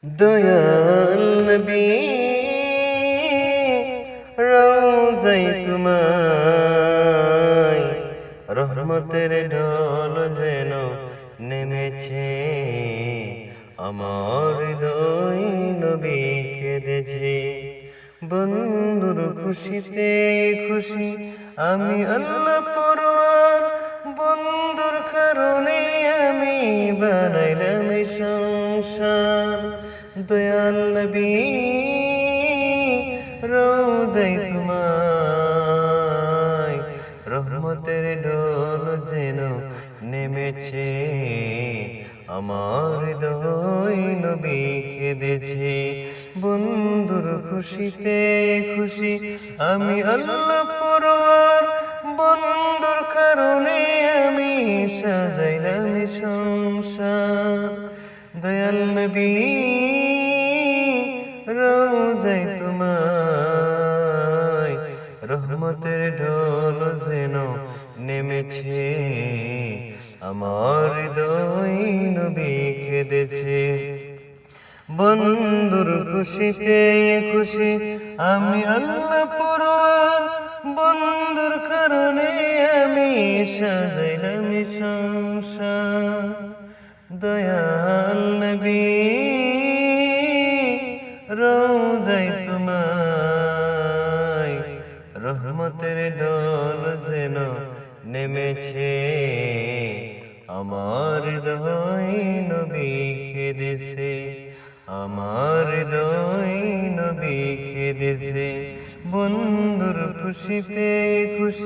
দয়াল নবী রওজায় তোমায় রহমতের ঢল যেন নেমেছে। আমার হৃদয় নবী কেঁদেছে। বন্ধুর খুশিতে খুশি আমি আল্লাহ পরওয়ার, বন্ধুর কারণে আমি বানাইলাম সংসার। দয়াল নবী রওজায় তোমায় রহমতের ঢল যেন নেমেছে। আমার হৃদয় নবী কেঁদেছে। বন্ধুর খুশিতে খুশি আমি আল্লাহ পরওয়ার, বন্ধুর কারণে আমি সাজাইলাম সংসার। দয়াল নবী রওজায় তোমায় রহমতের ঢল যেন নেমেছে। আমার হৃদয় নবী কেঁদেছে। বন্ধুর খুশিতে খুশি আমি আল্লাহ পরওয়ার, বন্ধুর কারণে আমি সাজাইলাম সংসার। দয়াল নবী রওজায় তোমায় রহমতের ঢল যেন নেমেছে। আমার হৃদয় নবী কেঁদেছে। আমার হৃদয় নবী কেঁদেছে। বন্ধুর খুশিতে খুশি